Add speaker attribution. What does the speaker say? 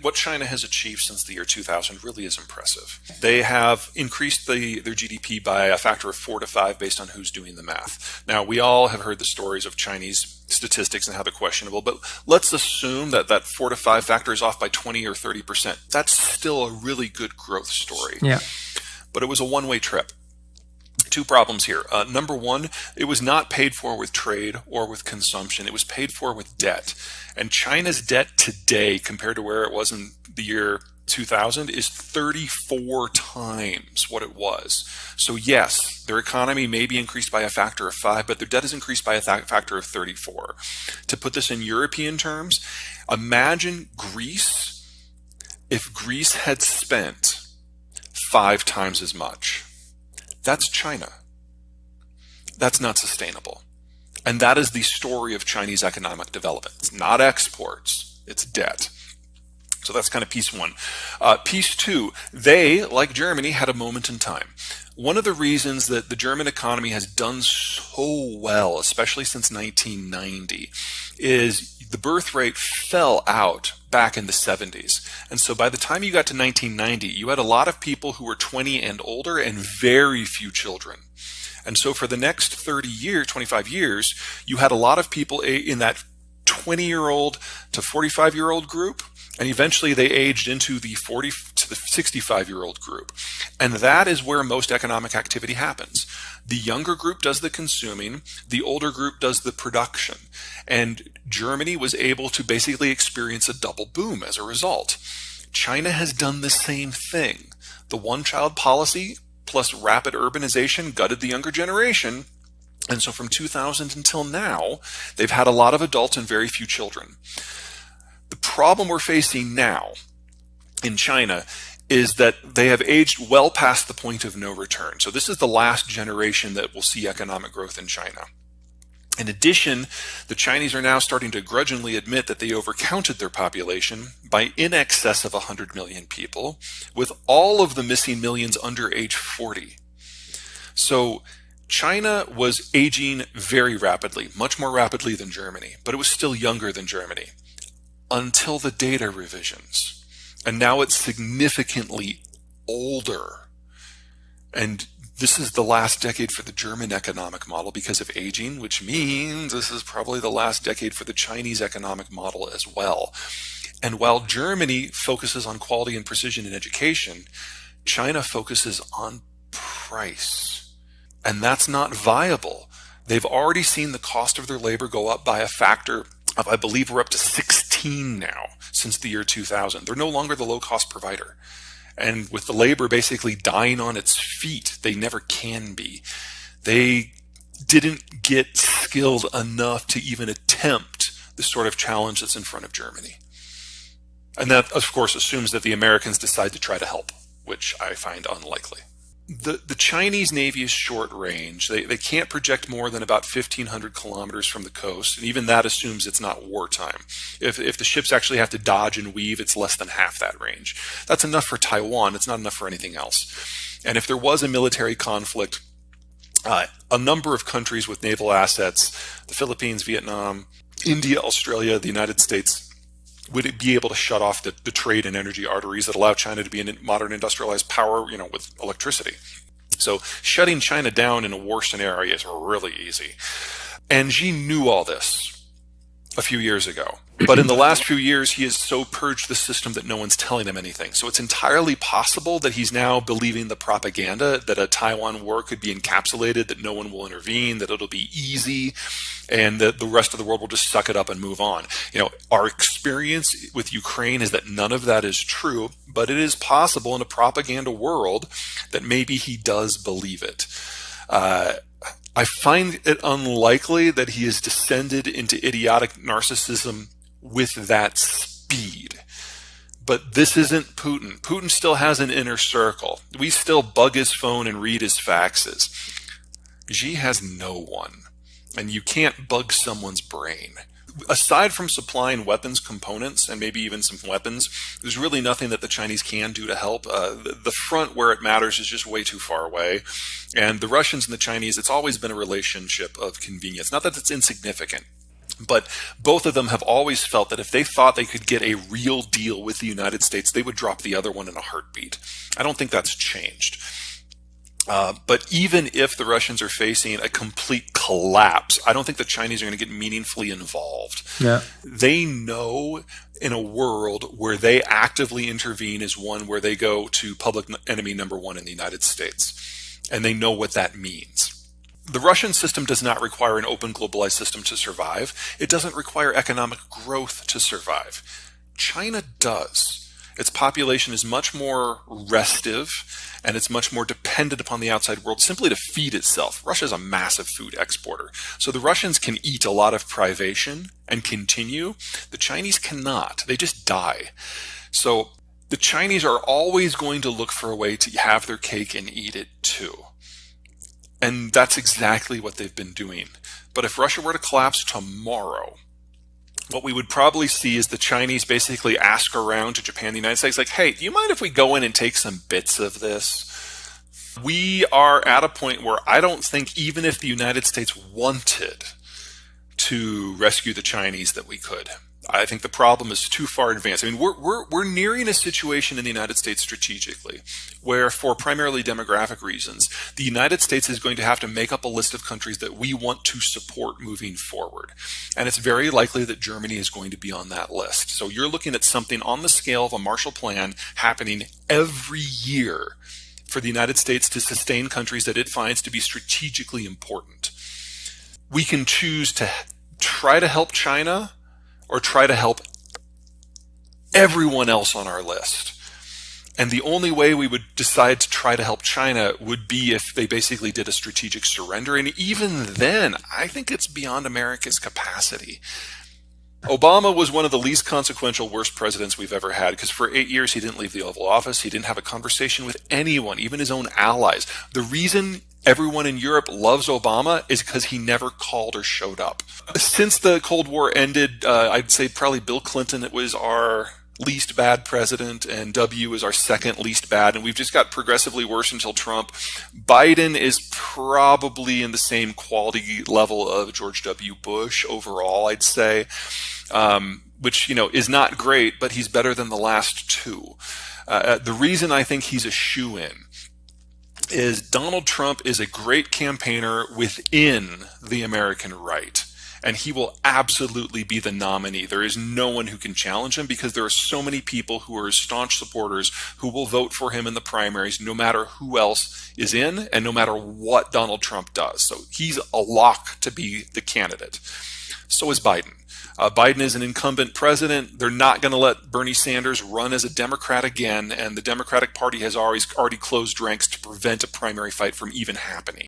Speaker 1: what China has achieved since the year 2000 really is impressive. They have increased their GDP by a factor of 4 to 5 based on who's doing the math. Now, we all have heard the stories of Chinese statistics and how they're questionable, but let's assume that that 4 to 5 factor is off by 20 or 30%. That's still a really good growth story.
Speaker 2: Yeah.
Speaker 1: But it was a one-way trip. Two problems here. Number one, it was not paid for with trade or with consumption. It was paid for with debt. And China's debt today, compared to where it was in the year 2000, is 34 times what it was. So yes, their economy may be increased by a factor of 5, but their debt is increased by a factor of 34. To put this in European terms, imagine Greece if Greece had spent 5 times as much. That's China. That's not sustainable. And that is the story of Chinese economic development. It's not exports, it's debt. So that's kind of piece one. Piece two, they, like Germany, had a moment in time. One of the reasons that the German economy has done so well, especially since 1990, is the birth rate fell out back in the 70s. And so by the time you got to 1990, you had a lot of people who were 20 and older and very few children. And so for the next 30 years, 25 years, you had a lot of people in that 20-year-old to 45-year-old group, and eventually they aged into the 40 to the 65-year-old group. And that is where most economic activity happens. The younger group does the consuming, the older group does the production. And Germany was able to basically experience a double boom as a result. China has done the same thing. The one-child policy plus rapid urbanization gutted the younger generation. And so from 2000 until now, they've had a lot of adults and very few children. The problem we're facing now in China is that they have aged well past the point of no return. So this is the last generation that will see economic growth in China. In addition, the Chinese are now starting to grudgingly admit that they overcounted their population by in excess of 100 million people, with all of the missing millions under age 40. So China was aging very rapidly, much more rapidly than Germany, but it was still younger than Germany until the data revisions. And now it's significantly older. And this is the last decade for the German economic model because of aging, which means this is probably the last decade for the Chinese economic model as well. And while Germany focuses on quality and precision in education, China focuses on price. And that's not viable. They've already seen the cost of their labor go up by a factor of, I believe we're up to 16 now since the year 2000. They're no longer the low-cost provider. And with the labor basically dying on its feet, they never can be. They didn't get skilled enough to even attempt the sort of challenge that's in front of Germany. And that, of course, assumes that the Americans decide to try to help, which I find unlikely. The Chinese Navy is short range. They can't project more than about 1,500 kilometers from the coast, and even that assumes it's not wartime. If the ships actually have to dodge and weave, it's less than half that range. That's enough for Taiwan. It's not enough for anything else. And if there was a military conflict, a number of countries with naval assets, the Philippines, Vietnam, India, Australia, the United States, would it be able to shut off the trade and energy arteries that allow China to be a modern industrialized power, with electricity? So shutting China down in a war scenario is really easy. And Xi knew all this a few years ago. But in the last few years, he has so purged the system that no one's telling him anything. So it's entirely possible that he's now believing the propaganda that a Taiwan war could be encapsulated, that no one will intervene, that it'll be easy, and that the rest of the world will just suck it up and move on. Our experience with Ukraine is that none of that is true, but it is possible in a propaganda world that maybe he does believe it. I find it unlikely that he has descended into idiotic narcissism with that speed. But this isn't Putin. Putin still has an inner circle. We still bug his phone and read his faxes. Xi has no one. And you can't bug someone's brain. Aside from supplying weapons components and maybe even some weapons, there's really nothing that the Chinese can do to help. The front where it matters is just way too far away. And the Russians and the Chinese, it's always been a relationship of convenience. Not that it's insignificant. But both of them have always felt that if they thought they could get a real deal with the United States, they would drop the other one in a heartbeat. I don't think that's changed. But even if the Russians are facing a complete collapse, I don't think the Chinese are going to get meaningfully involved.
Speaker 2: Yeah.
Speaker 1: They know in a world where they actively intervene is one where they go to public enemy number one in the United States. And they know what that means. The Russian system does not require an open globalized system to survive. It doesn't require economic growth to survive. China does. Its population is much more restive, and it's much more dependent upon the outside world simply to feed itself. Russia is a massive food exporter. So the Russians can eat a lot of privation and continue. The Chinese cannot. They just die. So the Chinese are always going to look for a way to have their cake and eat it too. And that's exactly what they've been doing. But if Russia were to collapse tomorrow, what we would probably see is the Chinese basically ask around to Japan, the United States, like, hey, do you mind if we go in and take some bits of this? We are at a point where I don't think even if the United States wanted to rescue the Chinese that we could. I think the problem is too far advanced. I mean, we're nearing a situation in the United States strategically where, for primarily demographic reasons, the United States is going to have to make up a list of countries that we want to support moving forward. And it's very likely that Germany is going to be on that list. So you're looking at something on the scale of a Marshall Plan happening every year for the United States to sustain countries that it finds to be strategically important. We can choose to try to help China or try to help everyone else on our list. And the only way we would decide to try to help China would be if they basically did a strategic surrender. And even then, I think it's beyond America's capacity. Obama was one of the least consequential, worst presidents we've ever had, because for 8 years he didn't leave the Oval Office. He didn't have a conversation with anyone, even his own allies. The reason everyone in Europe loves Obama is because he never called or showed up. Since the Cold War ended, I'd say probably Bill Clinton was our least bad president, and W is our second least bad, and we've just got progressively worse until Trump. Biden is probably in the same quality level of George W. Bush overall, I'd say, which, you know, is not great, but he's better than the last two. The reason I think he's a shoo-in is Donald Trump is a great campaigner within the American right. And he will absolutely be the nominee. There is no one who can challenge him because there are so many people who are his staunch supporters who will vote for him in the primaries no matter who else is in and no matter what Donald Trump does. So he's a lock to be the candidate. So is Biden. Biden is an incumbent president. They're not going to let Bernie Sanders run as a Democrat again, and the Democratic Party has already closed ranks to prevent a primary fight from even happening.